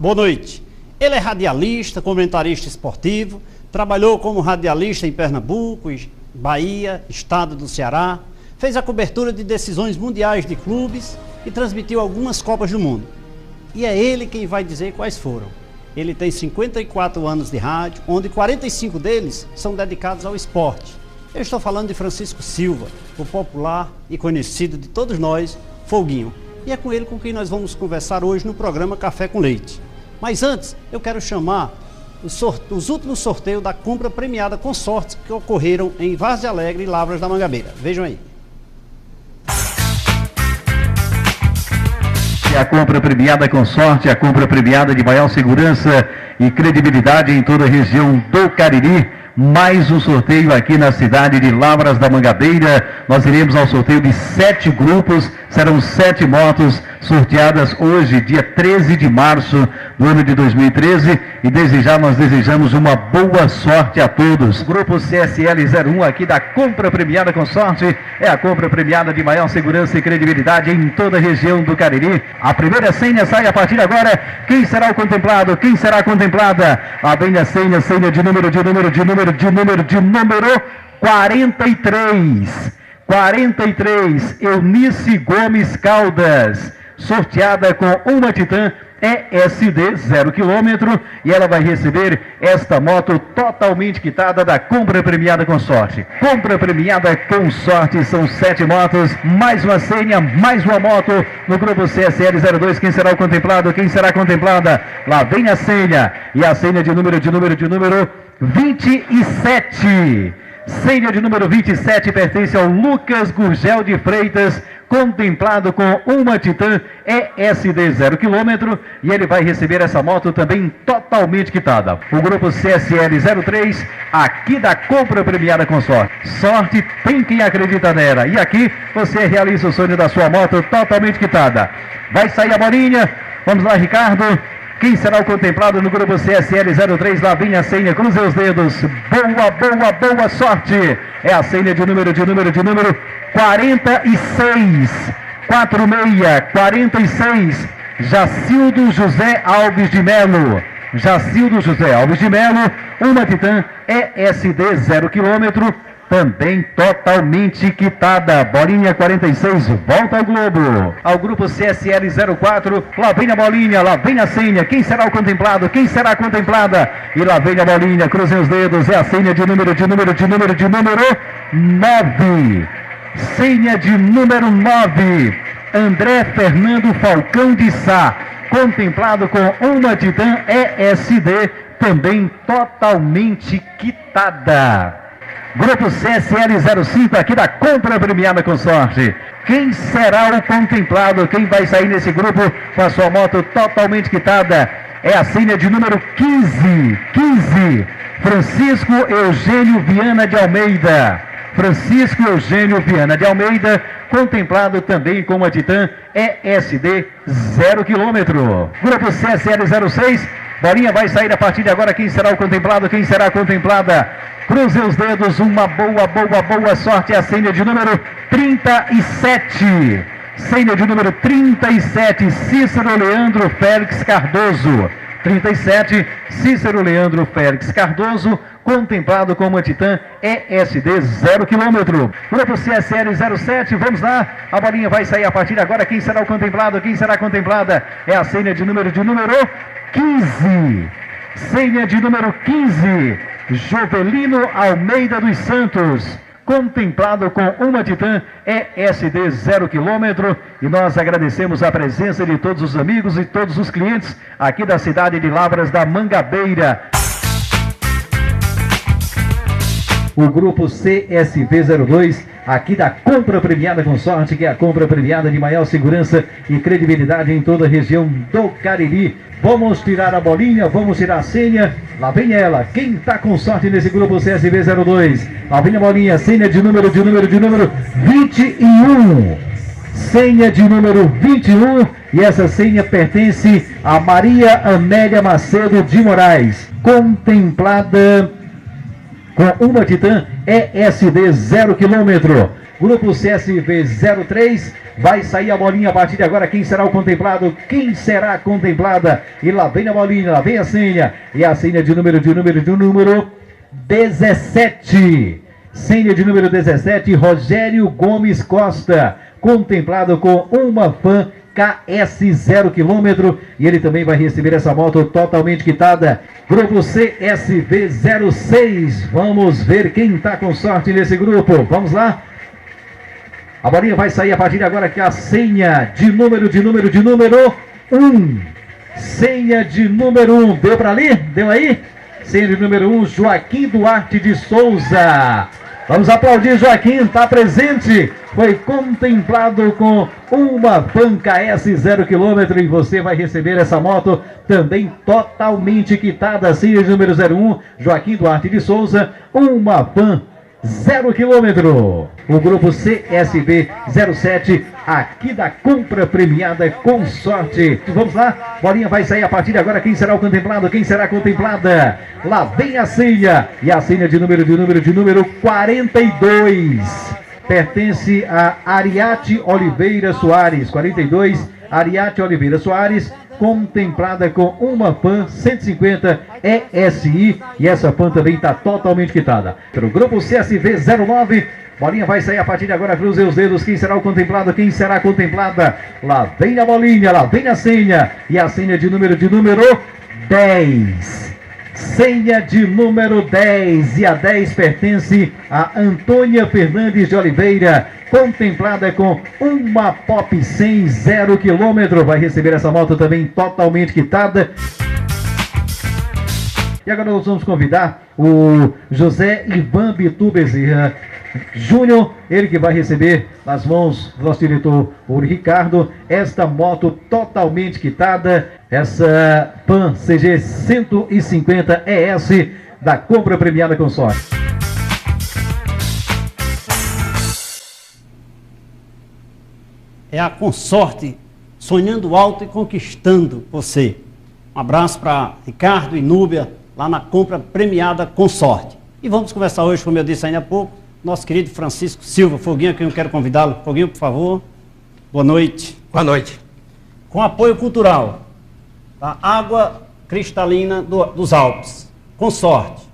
Boa noite. Ele é radialista, comentarista esportivo, trabalhou como radialista em Pernambuco, Bahia, estado do Ceará, fez a cobertura de decisões mundiais de clubes e transmitiu algumas Copas do Mundo. E é ele quem vai dizer quais foram. Ele tem 54 anos de rádio, onde 45 deles são dedicados ao esporte. Eu estou falando de Francisco Silva, o popular e conhecido de todos nós, Foguinho. E é com ele com quem nós vamos conversar hoje no programa Café com Leite. Mas antes, eu quero chamar os últimos sorteios da compra premiada com sortes que ocorreram em Várzea Alegre e Lavras da Mangabeira. Vejam aí. A compra premiada com sorte, a compra premiada de maior segurança e credibilidade em toda a região do Cariri. Mais um sorteio aqui na cidade de Lavras da Mangabeira. Nós iremos ao sorteio de 7 grupos, serão 7 motos sorteadas hoje, dia 13 de março do ano de 2013. E desde já nós desejamos uma boa sorte a todos. O grupo CSL 01 aqui da compra premiada com sorte é a compra premiada de maior segurança e credibilidade em toda a região do Cariri. A primeira senha sai a partir de agora. Quem será o contemplado? Quem será a contemplada? A bem a senha de número 43. 43, Eunice Gomes Caldas, sorteada com uma Titan ESD 0 km, e ela vai receber esta moto totalmente quitada da compra premiada com sorte. Compra premiada com sorte, são 7 motos, mais uma senha, mais uma moto no grupo CSL 02. Quem será o contemplado? Quem será a contemplada? Lá vem a senha, e a senha de número 27. Senha de número 27 pertence ao Lucas Gurgel de Freitas, contemplado com uma Titan ESD 0 km, e ele vai receber essa moto também totalmente quitada. O grupo CSL 03, aqui da compra premiada com sorte. Sorte tem quem acredita nela, e aqui você realiza o sonho da sua moto totalmente quitada. Vai sair a bolinha, vamos lá, Ricardo. Quem será o contemplado no grupo CSL 03? Lá vem a senha, cruze os dedos. Boa sorte. É a senha de número 46. 46. Jacildo José Alves de Melo. Uma Titan ESD 0 km. Também totalmente quitada. Bolinha 46, volta ao Globo. Ao grupo CSL 04, lá vem a bolinha, lá vem a senha. Quem será o contemplado? Quem será a contemplada? E lá vem a bolinha, cruzem os dedos. É a senha de número 9. Senha de número 9. André Fernando Falcão de Sá, contemplado com uma Titan ESD, também totalmente quitada. Grupo CSL 05 aqui da compra premiada com sorte. Quem será o contemplado? Quem vai sair nesse grupo com a sua moto totalmente quitada? É a senha de número 15. Francisco Eugênio Viana de Almeida. Contemplado também com uma Titan ESD 0 km. Grupo CSL 06, bolinha vai sair a partir de agora. Quem será o contemplado? Quem será a contemplada? Cruze os dedos, uma boa sorte. A senha de número 37. Senha de número 37, Cícero Leandro Félix Cardoso. 37, Cícero Leandro Félix Cardoso, contemplado com uma Titan ESD 0 km. Grupo CSL 07, vamos lá. A bolinha vai sair a partir de agora. Quem será o contemplado? Quem será a contemplada? É a senha de número 15. Senha de número 15. Jovelino Almeida dos Santos, contemplado com uma Titan ESD 0 km. E nós agradecemos a presença de todos os amigos e todos os clientes aqui da cidade de Lavras da Mangabeira. O grupo CSV02, aqui da compra premiada com sorte, que é a compra premiada de maior segurança e credibilidade em toda a região do Cariri. Vamos tirar a bolinha, vamos tirar a senha. Lá vem ela, quem está com sorte nesse grupo CSV02? Lá vem a bolinha, senha de número 21. Senha de número 21, e essa senha pertence a Maria Amélia Macedo de Moraes, contemplada com uma Titan ESD 0 km. Grupo CSV 03, vai sair a bolinha a partir de agora. Quem será o contemplado? Quem será a contemplada? E lá vem a bolinha, lá vem a senha. E a senha de número 17. Senha de número 17, Rogério Gomes Costa. Contemplado com uma Fan KS 0 km, e ele também vai receber essa moto totalmente quitada. Grupo CSV 06, vamos ver quem está com sorte nesse grupo. Vamos lá. A bolinha vai sair a partir de agora, que é a senha de número 1. Senha de número 1, deu para ali? Deu aí? Senha de número 1, Joaquim Duarte de Souza. Vamos aplaudir Joaquim, está presente. Foi contemplado com uma Fan KS 0 km, e você vai receber essa moto também totalmente quitada. Senha de número 01, Joaquim Duarte de Souza, uma Fan 0 km. O grupo CSV 07, aqui da compra premiada com sorte. Vamos lá, bolinha vai sair a partir de agora. Quem será o contemplado? Quem será a contemplada? Lá vem a senha, e a senha de número 42 pertence a Ariate Oliveira Soares. 42, Ariate Oliveira Soares, contemplada com uma Fan 150 ESI, e essa Fan também está totalmente quitada. Para o grupo CSV 09, bolinha vai sair a partir de agora. Cruze os dedos. Quem será o contemplado? Quem será a contemplada? Lá vem a bolinha, lá vem a senha, e a senha de número 10. Senha de número 10, e a 10 pertence a Antônia Fernandes de Oliveira, contemplada com uma Pop 100 0 km. Vai receber essa moto também totalmente quitada. E agora nós vamos convidar o José Ivan Bitu Bezerra Júnior, ele que vai receber nas mãos do nosso diretor Ouro Ricardo esta moto totalmente quitada, essa Fan CG 150 ES da compra premiada com sorte. É a Consorte, sonhando alto e conquistando você. Um abraço para Ricardo e Núbia, lá na compra premiada com sorte. E vamos conversar hoje, como eu disse ainda há pouco, nosso querido Francisco Silva. Foguinho, aqui eu quero convidá-lo. Foguinho, por favor. Boa noite. Boa noite. Com apoio cultural da Água Cristalina dos Alpes. Com sorte.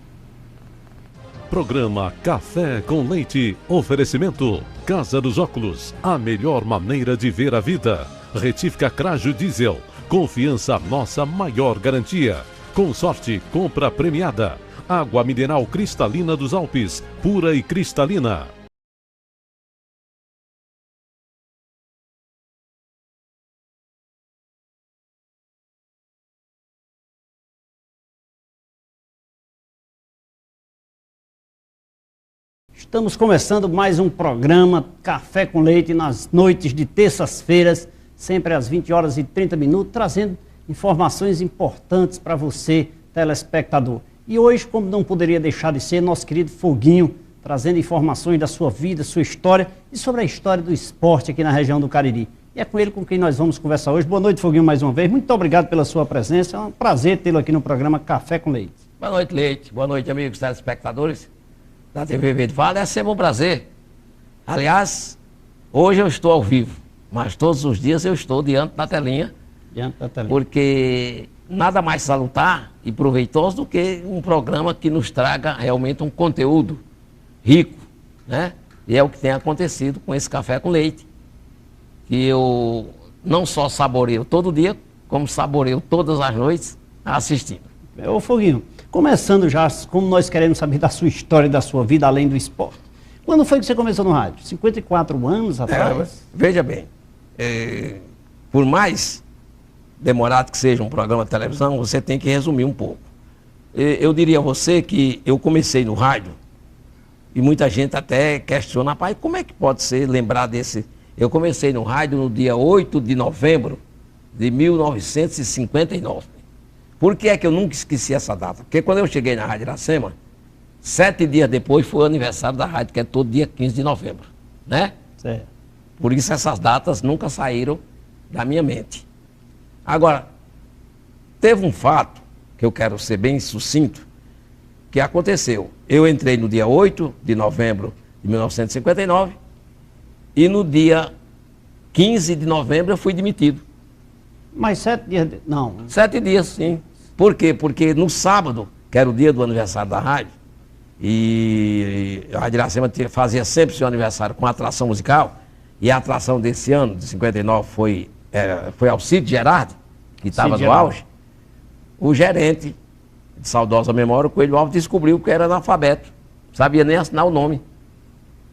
Programa Café com Leite. Oferecimento Casa dos Óculos. A melhor maneira de ver a vida. Retífica Crajo Diesel. Confiança, nossa maior garantia. Com sorte, compra premiada. Água mineral cristalina dos Alpes, pura e cristalina. Estamos começando mais um programa Café com Leite nas noites de terças-feiras, sempre às 20 horas e 30 minutos, trazendo informações importantes para você, telespectador. E hoje, como não poderia deixar de ser, nosso querido Foguinho, trazendo informações da sua vida, sua história e sobre a história do esporte aqui na região do Cariri. E é com ele com quem nós vamos conversar hoje. Boa noite, Foguinho, mais uma vez. Muito obrigado pela sua presença. É um prazer tê-lo aqui no programa Café com Leite. Boa noite, Leite. Boa noite, amigos telespectadores da TV Verde Vale. É sempre um prazer. Aliás, hoje eu estou ao vivo, mas todos os dias eu estou diante da telinha. Porque nada mais salutar e proveitoso do que um programa que nos traga realmente um conteúdo rico, né? E é o que tem acontecido com esse Café com Leite, que eu não só saboreio todo dia, como saboreio todas as noites assistindo. Ô Foguinho, começando já, como nós queremos saber da sua história e da sua vida além do esporte. Quando foi que você começou no rádio? 54 anos atrás? Veja bem, por mais demorado que seja um programa de televisão, você tem que resumir um pouco. Eu diria a você que eu comecei no rádio, e muita gente até questiona, pai, como é que pode ser lembrar desse... Eu comecei no rádio no dia 8 de novembro de 1959. Por que é que eu nunca esqueci essa data? Porque quando eu cheguei na Rádio Iracema, 7 dias depois foi o aniversário da rádio, que é todo dia 15 de novembro, né? Certo. Por isso essas datas nunca saíram da minha mente. Agora, teve um fato, que eu quero ser bem sucinto, que aconteceu. Eu entrei no dia 8 de novembro de 1959 E no dia 15 de novembro eu fui demitido. Mas 7 dias... Não. 7 dias, sim. Por quê? Porque no sábado, que era o dia do aniversário da rádio, e a Rádio Iracema fazia sempre seu aniversário com atração musical, e a atração desse ano, de 59, foi Alcide Gerardi, que estava no auge. O gerente, de saudosa memória, o Coelho Alves, descobriu que era analfabeto, sabia nem assinar o nome.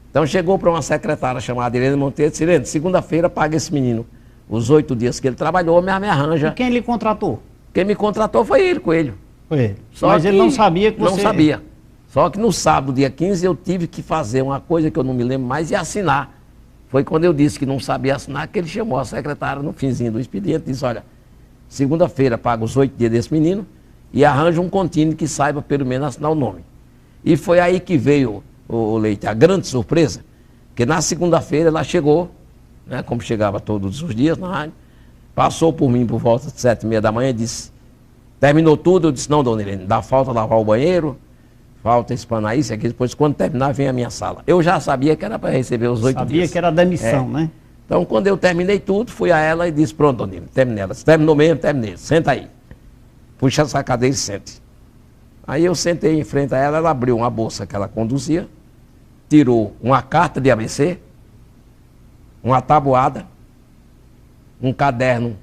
Então chegou para uma secretária chamada Irene Monteiro e disse: Irene, segunda-feira paga esse menino os 8 dias que ele trabalhou, me arranja. E quem lhe contratou? Quem me contratou foi ele, Coelho. Foi ele. Só mas que ele não sabia que você... Não sabia. Só que no sábado, dia 15, eu tive que fazer uma coisa que eu não me lembro mais e assinar. Foi quando eu disse que não sabia assinar que ele chamou a secretária no finzinho do expediente e disse: olha, segunda-feira paga os 8 dias desse menino e arranja um contínuo que saiba pelo menos assinar o nome. E foi aí que veio, o Leite, a grande surpresa, que na segunda-feira ela chegou, né, como chegava todos os dias na rádio, passou por mim por volta de 7h30 da manhã e disse: terminou tudo? Eu disse: não, dona Irene, dá falta lavar o banheiro, falta espanar isso e aqui, depois quando terminar vem à minha sala. Eu já sabia que era para receber os 8 dias. Sabia que era demissão, né? Então quando eu terminei tudo, fui a ela e disse: pronto, dona Irene, terminei. Ela disse: terminou mesmo, terminei, senta aí. Puxa essa cadeira e sente. Aí eu sentei em frente a ela, ela abriu uma bolsa que ela conduzia, tirou uma carta de ABC, uma tabuada, um caderno,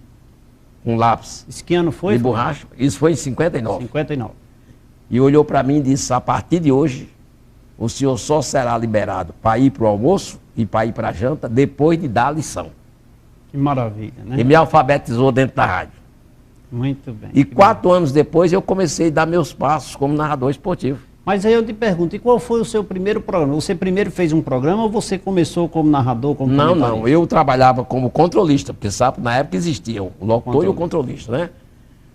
um lápis. Isso que ano foi? De borracha. Isso foi em 59. 59. E olhou para mim e disse: a partir de hoje, o senhor só será liberado para ir para o almoço e para ir para a janta depois de dar a lição. Que maravilha, né? E me alfabetizou dentro da rádio. Muito bem. E 4 anos depois eu comecei a dar meus passos como narrador esportivo. Mas aí eu te pergunto, e qual foi o seu primeiro programa? Você primeiro fez um programa ou você começou como narrador, como Não, comentarista? não, eu trabalhava como controlista, porque sabe, na época existia o locutor e o controlista, né?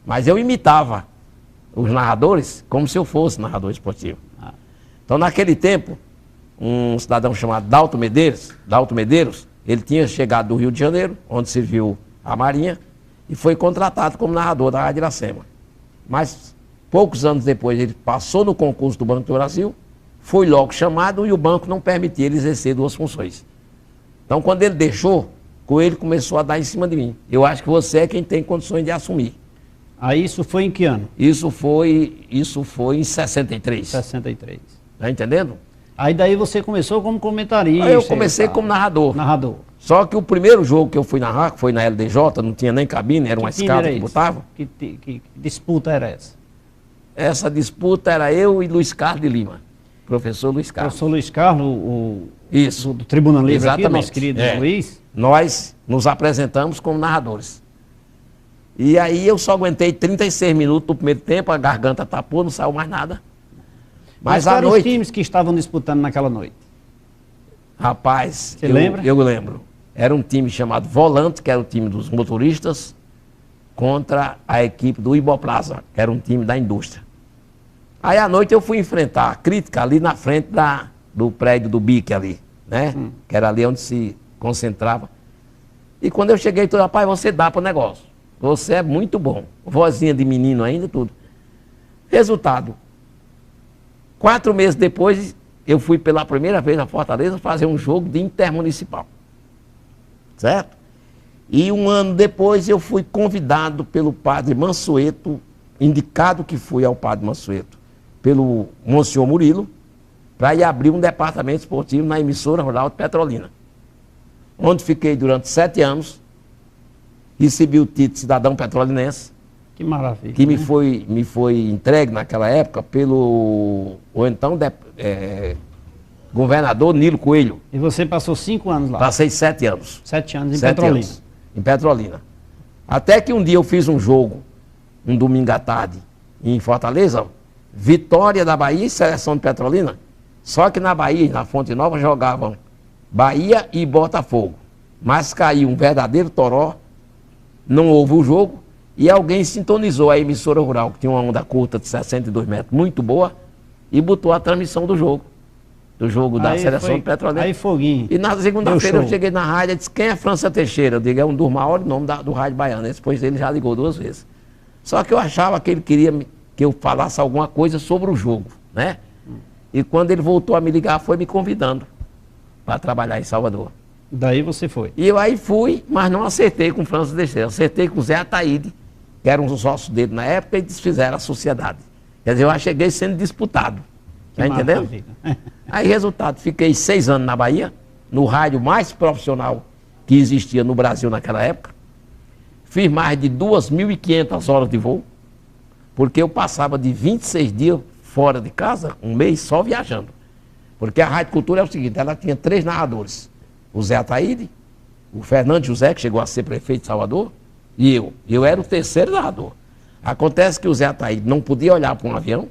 Mas eu imitava os narradores como se eu fosse narrador esportivo. Então naquele tempo, um cidadão chamado Dalto Medeiros, ele tinha chegado do Rio de Janeiro, onde serviu a Marinha, e foi contratado como narrador da Rádio Iracema. Mas poucos anos depois ele passou no concurso do Banco do Brasil, foi logo chamado e o banco não permitia ele exercer 2 funções. Então quando ele deixou, Coelho começou a dar em cima de mim. Eu acho que você é quem tem condições de assumir. Aí isso foi em que ano? Isso foi em 63. 63. Tá entendendo? Aí daí você começou como comentarista. Aí eu comecei como narrador. Narrador. Só que o primeiro jogo que eu fui narrar, que foi na LDJ, não tinha nem cabine, era uma escada que botava. Que disputa era essa? Essa disputa era eu e Luiz Carlos de Lima, professor Luiz Carlos. Professor Luiz Carlos, Isso. do Tribuna Livre. Exatamente. Aqui, nosso querido Luiz. Nós nos apresentamos como narradores. E aí eu só aguentei 36 minutos do primeiro tempo, a garganta tapou, não saiu mais nada. Mas à quais noite... os times que estavam disputando naquela noite? Rapaz, você lembra? Eu lembro. Era um time chamado Volante, que era o time dos motoristas, contra a equipe do Iboplaza, que era um time da indústria. Aí à noite eu fui enfrentar a crítica ali na frente do prédio do BIC ali, né? Que era ali onde se concentrava. E quando eu cheguei, todo, rapaz, você dá para o negócio. Você é muito bom. Vozinha de menino ainda, tudo. Resultado. 4 meses depois, eu fui pela primeira vez a Fortaleza fazer um jogo de intermunicipal. Certo? E 1 ano depois eu fui convidado pelo padre Mansueto, indicado que fui ao padre Mansueto, pelo Monsenhor Murilo, para ir abrir um departamento esportivo na emissora rural de Petrolina. Onde fiquei durante 7 anos, recebi o título de cidadão petrolinense. Que maravilha. Que me foi entregue naquela época pelo governador Nilo Coelho. E você passou 5 anos lá? Passei 7 anos. 7 anos em Petrolina. Em Petrolina. Até que um dia eu fiz um jogo, um domingo à tarde, em Fortaleza, Vitória da Bahia e Seleção de Petrolina. Só que na Bahia, na Fonte Nova, jogavam Bahia e Botafogo. Mas caiu um verdadeiro toró, não houve o jogo, e alguém sintonizou a emissora rural, que tinha uma onda curta de 62 metros, muito boa, e botou a transmissão do jogo da Seleção de Petrolina. Aí foguinho. E na segunda-feira eu cheguei na rádio e disse: quem é França Teixeira? Eu digo: é um dos maiores nomes do rádio baiano. Depois ele já ligou 2 vezes. Só que eu achava que ele queria que eu falasse alguma coisa sobre o jogo, né? E quando ele voltou a me ligar, foi me convidando para trabalhar em Salvador. Daí você foi. E eu aí fui, mas não acertei com o França Teixeira, acertei com o Zé Ataíde, que era um dos sócios dele na época, e desfizeram a sociedade. Quer dizer, eu já cheguei sendo disputado. Tá entendendo? Aí, resultado, fiquei 6 anos na Bahia, no rádio mais profissional que existia no Brasil naquela época. Fiz mais de 2.500 horas de voo, porque eu passava de 26 dias fora de casa, um mês só viajando. Porque a Rádio Cultura é o seguinte, ela tinha 3 narradores. O Zé Ataíde, o Fernando José, que chegou a ser prefeito de Salvador, e eu. Eu era o 3º narrador. Acontece que o Zé Ataíde não podia olhar para um avião.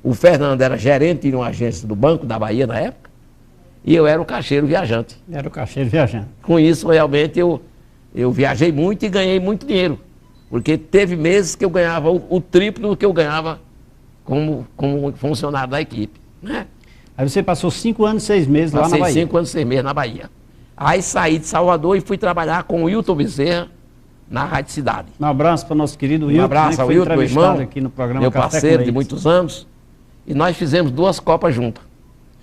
O Fernando era gerente de uma agência do Banco da Bahia na época. E eu era o caixeiro viajante. Era o caixeiro viajante. Com isso, realmente, eu viajei muito e ganhei muito dinheiro. Porque teve meses que eu ganhava o triplo do que eu ganhava como funcionário da equipe, né? Aí você passou 5 anos e 6 meses lá na Bahia. Passei 5 anos e 6 meses na Bahia. Aí saí de Salvador e fui trabalhar com o Wilton Bezerra na Rádio Cidade. Um abraço para o nosso querido Wilton. Um abraço ao Wilton, meu irmão, aqui no programa meu Café parceiro com de Leite. muitos anos. E nós fizemos 2 Copas juntas.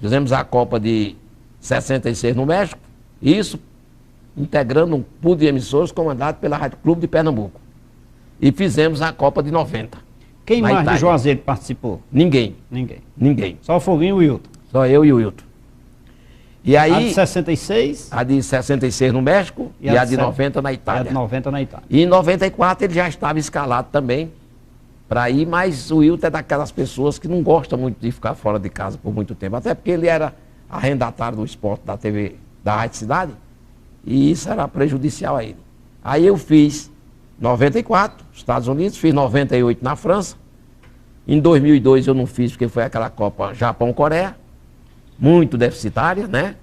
Fizemos a Copa de 66 no México, e isso integrando um pool de emissoras comandado pela Rádio Clube de Pernambuco. E fizemos a Copa de 90. Quem na mais Itália. de Juazeiro participou? Ninguém. Ninguém. Ninguém. Só o Foguinho e o Wilton. Só eu e o Wilton. E aí, A de 66 a de 66 no México e a de 90 na e a Itália. de 90 na Itália. E em 94 ele já estava escalado também para ir, mas o Wilton é daquelas pessoas que não gosta muito de ficar fora de casa por muito tempo. Até porque ele era arrendatário do esporte da TV, da Rádio Cidade, e isso era prejudicial a ele. Aí eu fiz 94, Estados Unidos, fiz 98 na França. Em 2002 eu não fiz porque foi aquela Copa Japão-Coreia, muito deficitária, né?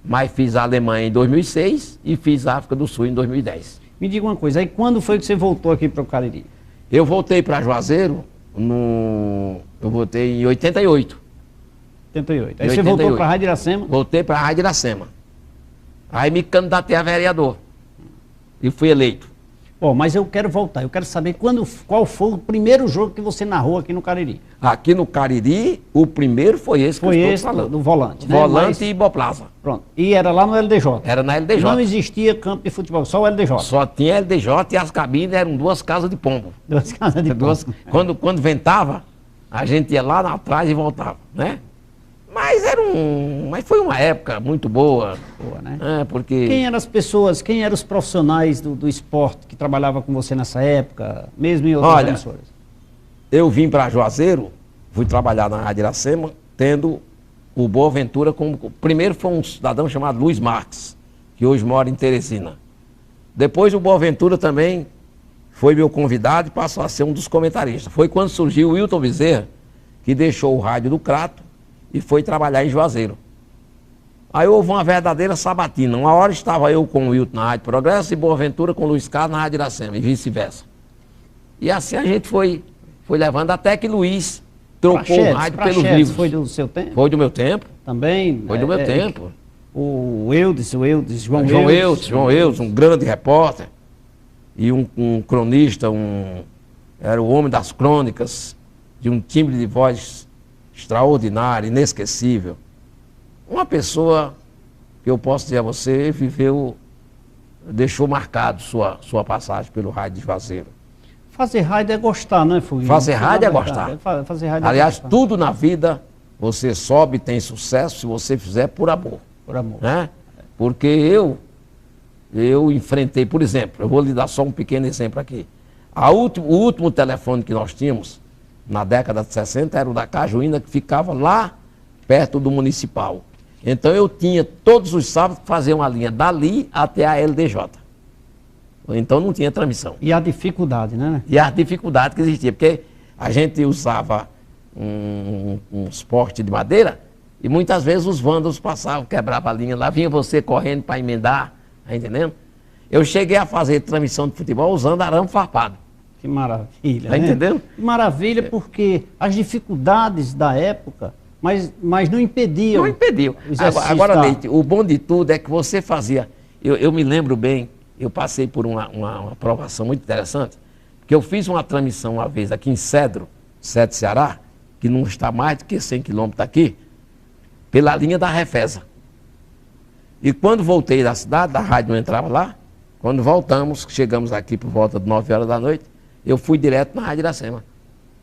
Mas fiz a Alemanha em 2006 e fiz a África do Sul em 2010. Me diga uma coisa, aí quando foi que você voltou aqui para o Cariri? Eu voltei para Juazeiro, eu voltei em 88. 88. Aí Em você voltou 88. para a Rádio Iracema? Voltei para a Rádio Iracema. Aí me candidatei a vereador. E fui eleito. Bom, mas eu quero voltar, eu quero saber qual foi o primeiro jogo que você narrou aqui no Cariri. Aqui no Cariri, o primeiro foi esse que Foi eu estou esse falando. do volante, né? Volante Mas- e Iboplaza. Pronto. E era lá no LDJ. Era na LDJ. Não existia campo de futebol, só o LDJ. Só tinha LDJ e as cabines eram 2 casas de pombo. 2 casas de Duas- pombo. quando ventava, a gente ia lá atrás e voltava, né? Mas foi uma época muito boa. Boa, né? Porque Quem eram as pessoas, quem eram os profissionais do esporte que trabalhavam com você nessa época, mesmo em outras Olha, emissoras? eu vim para Juazeiro, fui trabalhar na Rádio Iracema, tendo o Boaventura como... Primeiro foi um cidadão chamado Luiz Marques, que hoje mora em Teresina. Depois o Boaventura também foi meu convidado e passou a ser um dos comentaristas. Foi quando surgiu o Wilton Bezerra, que deixou o rádio do Crato e foi trabalhar em Juazeiro. Aí houve uma verdadeira sabatina. Uma hora estava eu com o Wilton na Rádio Progresso e Boaventura com o Luiz Carlos na Rádio Iracema, e vice-versa. E assim a gente foi levando até que Luiz trocou o rádio pelos livros. Foi do seu tempo? Foi do meu tempo. Também? Foi do meu tempo. O Eudes, João João Eudes, um grande repórter e um cronista, era o homem das crônicas, de um timbre de voz extraordinário, inesquecível. Uma pessoa que eu posso dizer a você, deixou marcado sua passagem pelo rádio de Juazeiro. Fazer rádio é gostar, não é, Foguinho? Fazer rádio é gostar. Fazer rádio Aliás, é gostar. tudo na vida você sobe e tem sucesso se você fizer por amor. Por amor. Né? Porque eu enfrentei, por exemplo, eu vou lhe dar só um pequeno exemplo aqui. O último telefone que nós tínhamos, na década de 60, era o da Cajuína, que ficava lá perto do municipal. Então eu tinha todos os sábados que fazer uma linha dali até a LDJ. Então não tinha transmissão. E a dificuldade, né? E a dificuldade que existia, porque a gente usava um suporte de madeira e muitas vezes os vândalos passavam, quebravam a linha, lá vinha você correndo para emendar, tá entendendo? Eu cheguei a fazer transmissão de futebol usando arame farpado. Que maravilha, Tá né? entendendo? Que maravilha, porque as dificuldades da época, mas não impediam. Não impediu. o exercício Agora, da- Leite, o bom de tudo é que você fazia... Eu me lembro bem, eu passei por uma provação muito interessante, porque eu fiz uma transmissão uma vez aqui em Cedro Ceará, que não está mais do que 100 quilômetros daqui, pela linha da Refesa. E quando voltei da cidade, da rádio não entrava lá, quando voltamos, chegamos aqui por volta de 9 horas da noite, eu fui direto na Rádio Iracema.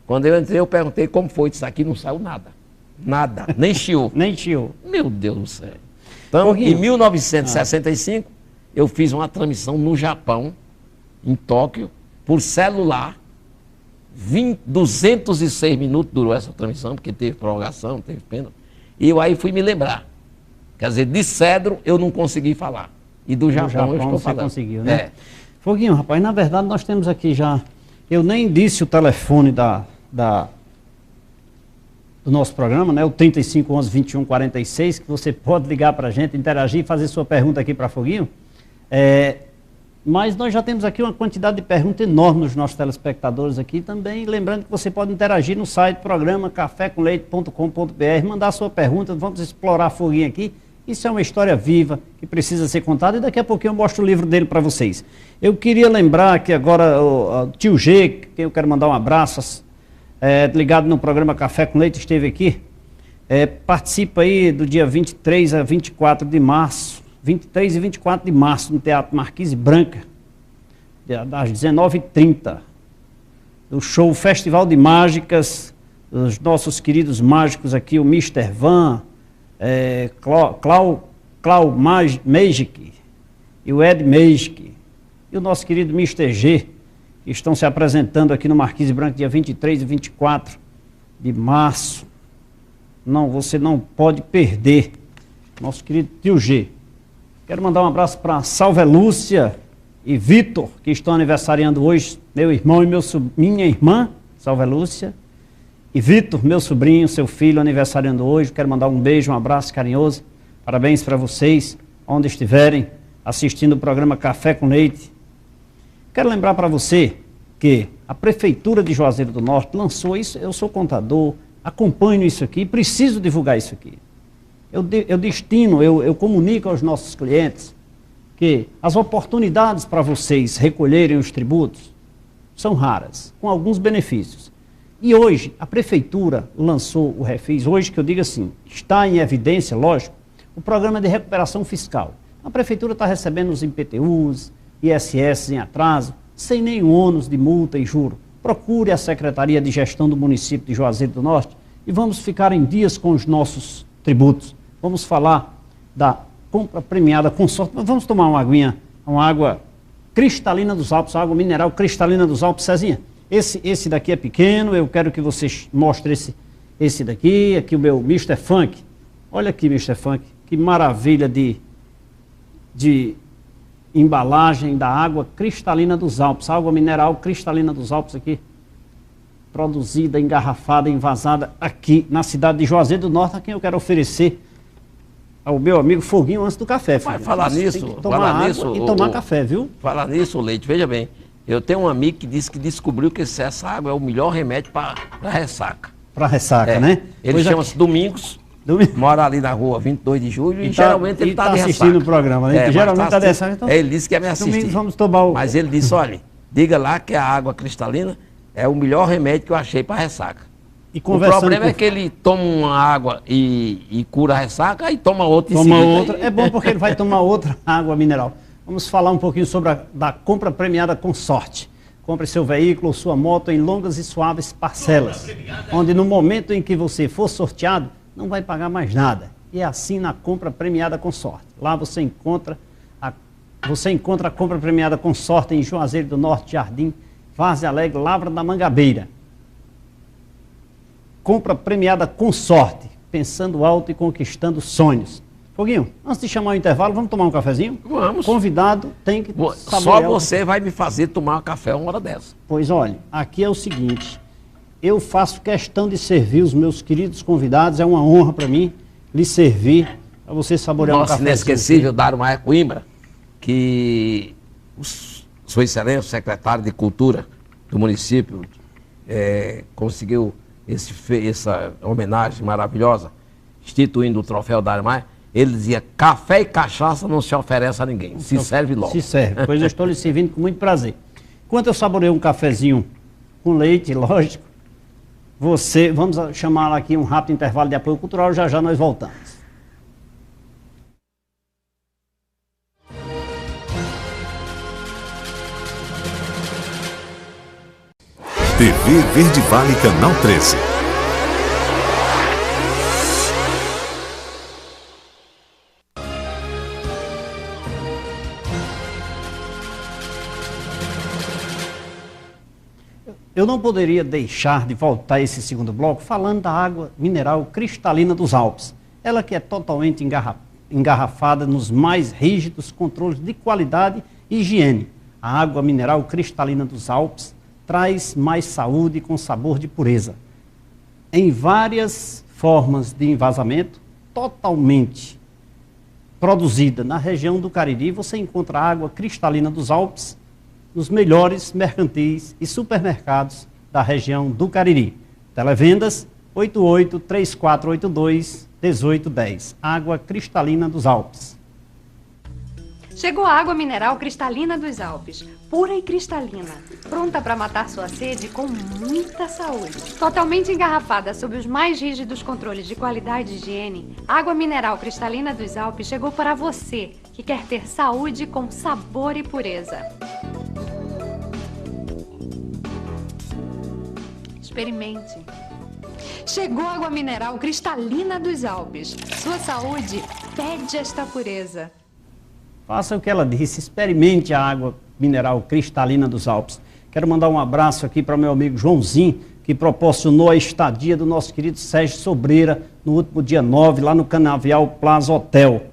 Quando eu entrei, eu perguntei como foi, isso aqui não saiu nada. Nada, nem chiou. Nem chiou. Meu Deus do céu. Então, em 1965, eu fiz uma transmissão no Japão, em Tóquio, por celular. 206 minutos durou essa transmissão, porque teve prorrogação, teve pênalti. E eu aí fui me lembrar. Quer dizer, de Cedro eu não consegui falar. E do Japão eu estou falando. Conseguiu, né? Foguinho, rapaz, na verdade nós temos aqui já... Eu nem disse o telefone do nosso programa, né? O 3511 2146, que você pode ligar para a gente, interagir e fazer sua pergunta aqui para Foguinho. Mas nós já temos aqui uma quantidade de perguntas enorme nos nossos telespectadores aqui também. Lembrando que você pode interagir no site programa cafécomleite.com.br, mandar sua pergunta, vamos explorar Foguinho aqui. Isso é uma história viva que precisa ser contada e daqui a pouquinho eu mostro o livro dele para vocês. Eu queria lembrar que agora o tio G, que eu quero mandar um abraço, ligado no programa Café com Leite, esteve aqui, participa aí do dia 23 a 24 de março, 23 e 24 de março, no Teatro Marquise Branca, às 19h30, do show Festival de Mágicas, dos nossos queridos mágicos aqui, o Mr. Van, Clau Magic e o Ed Magic e o nosso querido Mr. G, que estão se apresentando aqui no Marquise Branco dia 23 e 24 de março. Não, você não pode perder. Nosso querido tio G. Quero mandar um abraço para Salve Lúcia e Vitor, que estão aniversariando hoje, meu irmão e minha irmã, Salve Lúcia. E Vitor, meu sobrinho, seu filho, aniversariando hoje. Quero mandar um beijo, um abraço carinhoso. Parabéns para vocês, onde estiverem, assistindo o programa Café com Leite. Quero lembrar para você que a Prefeitura de Juazeiro do Norte lançou isso. Eu sou contador, acompanho isso aqui, preciso divulgar isso aqui. Eu comunico aos nossos clientes que as oportunidades para vocês recolherem os tributos são raras, com alguns benefícios. E hoje, a Prefeitura lançou o Refis, hoje que eu digo assim, está em evidência, lógico, o programa de recuperação fiscal. A Prefeitura está recebendo os IPTUs, ISS em atraso, sem nenhum ônus de multa e juro. Procure a Secretaria de Gestão do município de Juazeiro do Norte e vamos ficar em dias com os nossos tributos. Vamos falar da compra premiada consórcio. Vamos tomar uma aguinha, uma água cristalina dos Alpes, água mineral cristalina dos Alpes, Cezinha. Esse daqui é pequeno, eu quero que vocês mostrem esse daqui, aqui o meu Mr. Funk. Olha aqui, Mr. Funk, que maravilha de embalagem da água cristalina dos Alpes, água mineral cristalina dos Alpes aqui, produzida, engarrafada, envasada aqui na cidade de Juazeiro do Norte, a quem eu quero oferecer ao meu amigo Foguinho antes do café. Vai falar nisso, tomar água e tomar café, viu? Falar nisso, Leite, veja bem. Eu tenho um amigo que disse que descobriu que essa água é o melhor remédio para ressaca. Para ressaca, né? Ele chama-se Domingos, mora ali na rua 22 de julho e geralmente ele está de ressaca. assistindo o programa, né? Geralmente está de ressaca. Então, ele disse que ia me assistir. Domingos vamos tomar Mas ele disse, olha, diga lá que a água cristalina é o melhor remédio que eu achei para ressaca. E o problema é que ele toma uma água e cura a ressaca e toma outra em seguida. Toma outra. É bom porque ele vai tomar outra água mineral. Vamos falar um pouquinho sobre da compra premiada com sorte. Compre seu veículo ou sua moto em longas e suaves parcelas, onde no momento em que você for sorteado, não vai pagar mais nada. E é assim na compra premiada com sorte. Lá você encontra a compra premiada com sorte em Juazeiro do Norte, Jardim, Várzea Alegre, Lavra da Mangabeira. Compra premiada com sorte, pensando alto e conquistando sonhos. Foguinho, antes de chamar o intervalo, vamos tomar um cafezinho? Vamos. Convidado tem que saborear. Só você vai me fazer tomar um café uma hora dessa. Pois olha, aqui é o seguinte, eu faço questão de servir os meus queridos convidados, é uma honra para mim lhe servir, para você saborear um café. Nossa inesquecível Dário Maia Coimbra, que Sua Excelência, o secretário de Cultura do município, conseguiu essa homenagem maravilhosa, instituindo o troféu Dário Maia. Ele dizia, café e cachaça não se oferece a ninguém, se serve logo. Se serve, pois eu estou lhe servindo com muito prazer. Enquanto eu saboreio um cafezinho com leite, lógico, vamos chamar aqui um rápido intervalo de apoio cultural, já já nós voltamos. Verde Vale, Canal 13. Eu não poderia deixar de voltar a esse segundo bloco falando da água mineral cristalina dos Alpes. Ela que é totalmente engarrafada nos mais rígidos controles de qualidade e higiene. A água mineral cristalina dos Alpes traz mais saúde com sabor de pureza. Em várias formas de envasamento, totalmente produzida na região do Cariri, você encontra a água cristalina dos Alpes nos melhores mercantis e supermercados da região do Cariri. Televendas 88-3482-1810. Água cristalina dos Alpes. Chegou a água mineral cristalina dos Alpes, pura e cristalina, pronta para matar sua sede com muita saúde. Totalmente engarrafada sob os mais rígidos controles de qualidade e higiene, a água mineral cristalina dos Alpes chegou para você que quer ter saúde com sabor e pureza. Experimente. Chegou a água mineral cristalina dos Alpes. Sua saúde pede esta pureza. Faça o que ela disse, experimente a água mineral cristalina dos Alpes. Quero mandar um abraço aqui para o meu amigo Joãozinho, que proporcionou a estadia do nosso querido Sérgio Sobreira no último dia 9, lá no Canavial Plaza Hotel.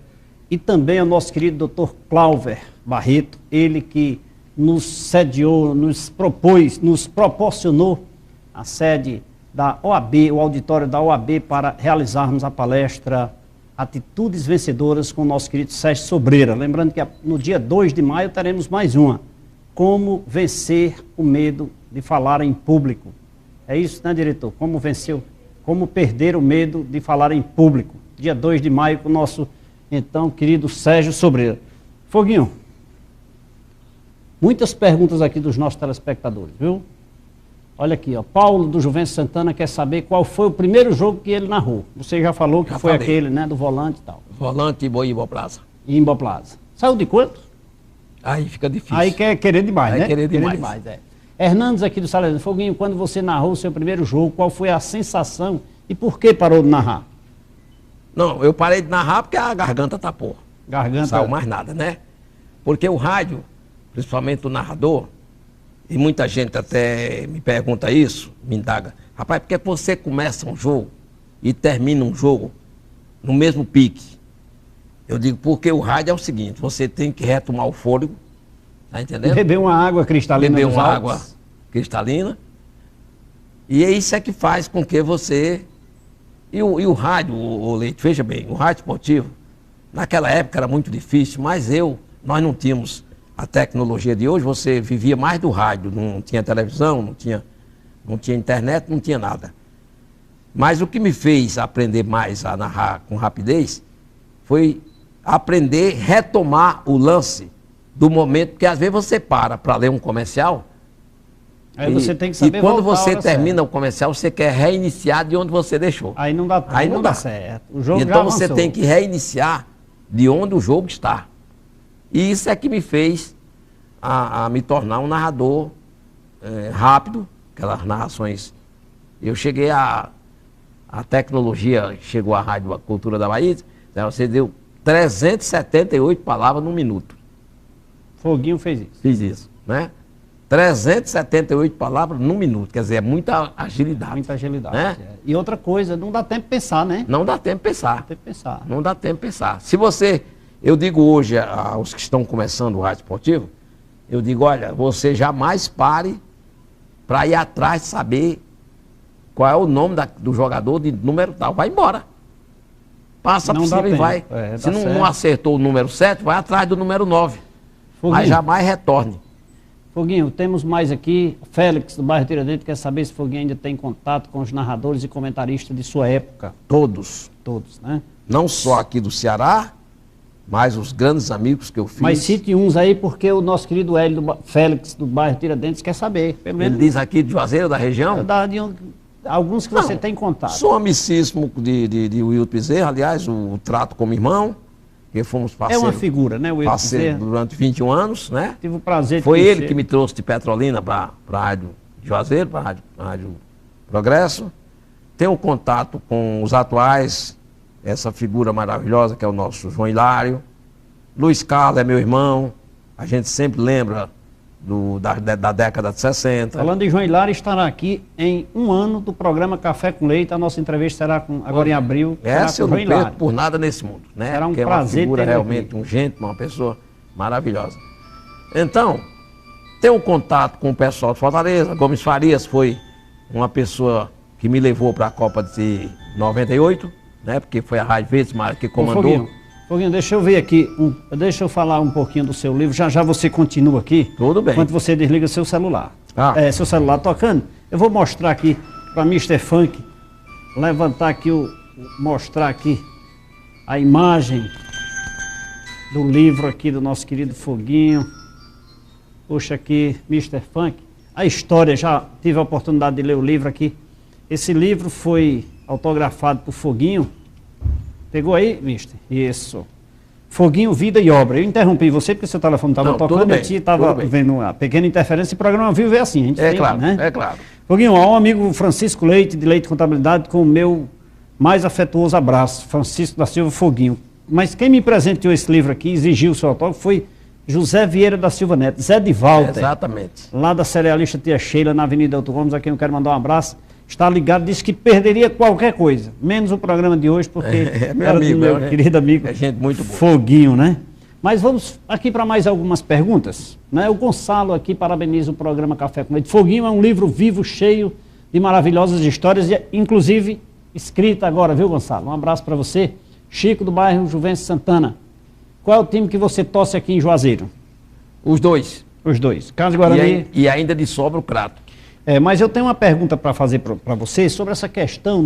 E também ao nosso querido Dr. Clauver Barreto, ele que nos sediou, nos proporcionou a sede da OAB, o auditório da OAB, para realizarmos a palestra Atitudes Vencedoras com o nosso querido Sérgio Sobreira. Lembrando que no dia 2 de maio teremos mais uma. Como vencer o medo de falar em público. É isso, né, diretor? Como perder o medo de falar em público. Dia 2 de maio com o nosso, então, querido Sérgio Sobreira. Foguinho, muitas perguntas aqui dos nossos telespectadores, viu? Olha aqui, ó, Paulo do Juventus Santana quer saber qual foi o primeiro jogo que ele narrou. Você já falou que já foi aquele, né, do volante e tal. Volante e Imboplaza. Imboplaza. Saiu de quanto? Aí fica difícil. Aí quer querer demais, né? Querer demais. É. Hernandes aqui do Salesiano. Foguinho, quando você narrou o seu primeiro jogo, qual foi a sensação e por que parou de narrar? Não, eu parei de narrar porque a garganta tapou. Garganta. Não saiu mais nada, né? Porque o rádio, principalmente o narrador, e muita gente até me pergunta isso, me indaga, rapaz, por que você começa um jogo e termina um jogo no mesmo pique? Eu digo, porque o rádio é o seguinte, você tem que retomar o fôlego, tá entendendo? Beber uma água cristalina. Beber uma água cristalina. E é isso é que faz com que você... E o rádio, o Leite, veja bem, o rádio esportivo, naquela época era muito difícil, mas nós não tínhamos a tecnologia de hoje, você vivia mais do rádio, não tinha televisão, não tinha internet, não tinha nada. Mas o que me fez aprender mais a narrar com rapidez foi aprender, retomar o lance do momento, porque às vezes você para ler um comercial. Aí você tem que saber. E quando você termina o comercial, você quer reiniciar de onde você deixou. Aí não dá, aí não dá certo. O jogo então você tem que reiniciar de onde o jogo está. E isso é que me fez a me tornar um narrador rápido, aquelas narrações. Eu cheguei a tecnologia, chegou à Rádio Cultura da Bahia, você deu 378 palavras num minuto. Foguinho fez isso. Fiz isso, né? 378 palavras num minuto, quer dizer, é muita agilidade. Muita agilidade. Né? E outra coisa, não dá tempo de pensar, né? Não dá tempo de pensar. Não dá tempo de pensar. Não dá tempo de pensar. Se você, eu digo hoje aos que estão começando o rádio esportivo, eu digo, olha, você jamais pare para ir atrás de saber qual é o nome do jogador de número tal. Vai embora. Passa por cima e vai. Se não acertou o número 7, vai atrás do número 9. Foguinho. Mas jamais retorne. Foguinho, temos mais aqui. Félix, do bairro Tiradentes, quer saber se Foguinho ainda tem contato com os narradores e comentaristas de sua época. Todos. Todos, né? Não só aqui do Ceará, mas os grandes amigos que eu fiz. Mas cite uns aí, porque o nosso querido Félix, do bairro Tiradentes, quer saber. Ele diz aqui de Juazeiro, da região? Alguns que você tem contato. Sou amicíssimo de Wilton Bezerra, aliás, o trato como irmão. Que fomos parceiros. É uma figura, né, Wilton Bezerra? Durante 21 anos, né? Tive o prazer de Foi conhecer. ele que me trouxe de Petrolina para a Rádio Juazeiro, para a Rádio Progresso. Tenho contato com os atuais, essa figura maravilhosa que é o nosso João Hilário. Luiz Carlos é meu irmão, a gente sempre lembra da década de 60. Falando em João Hilário, estará aqui em um ano do programa Café com Leite. A nossa entrevista será agora em abril. Essa eu não perco por nada nesse mundo, né? Será um Porque prazer é uma figura tê-lo realmente, aqui. um gente, uma pessoa maravilhosa. Então, tenho contato com o pessoal de Fortaleza. Gomes Farias foi uma pessoa que me levou para a Copa de 98, né? Porque foi a Rádio Verdes que comandou. Foguinho, deixa eu ver aqui, deixa eu falar um pouquinho do seu livro, já você continua aqui. Tudo bem. Enquanto você desliga seu celular. Seu celular tocando, eu vou mostrar aqui para Mr. Funk, levantar aqui, mostrar aqui a imagem do livro aqui do nosso querido Foguinho. Puxa aqui, Mr. Funk, a história, já tive a oportunidade de ler o livro aqui. Esse livro foi autografado por Foguinho. Pegou aí, mister? Isso. Foguinho, Vida e Obra. Eu interrompi você porque seu telefone estava tocando, eu estava vendo uma pequena interferência. E o programa ao vivo é assim, a gente tem, claro, né? É claro. Foguinho, ao amigo Francisco Leite, de Leite Contabilidade, com o meu mais afetuoso abraço. Francisco da Silva Foguinho. Mas quem me presenteou esse livro aqui, exigiu o seu autógrafo, foi José Vieira da Silva Neto, Zé de Walter. Exatamente. Lá da cerealista Tia Sheila, na Avenida Alto Gomes, a quem eu quero mandar um abraço. Está ligado, disse que perderia qualquer coisa, menos o programa de hoje, porque meu era amigo, do meu querido amigo gente muito boa. Foguinho, né? Mas vamos aqui para mais algumas perguntas, né? O Gonçalo aqui parabeniza o programa Café com Leite. Foguinho é um livro vivo, cheio de maravilhosas histórias, inclusive escrita agora, viu, Gonçalo? Um abraço para você. Chico, do bairro Juvencio Santana. Qual é o time que você torce aqui em Juazeiro? Os dois. Os dois. Caso Guarani. E ainda de sobra o Crato. Mas eu tenho uma pergunta para fazer para você sobre essa questão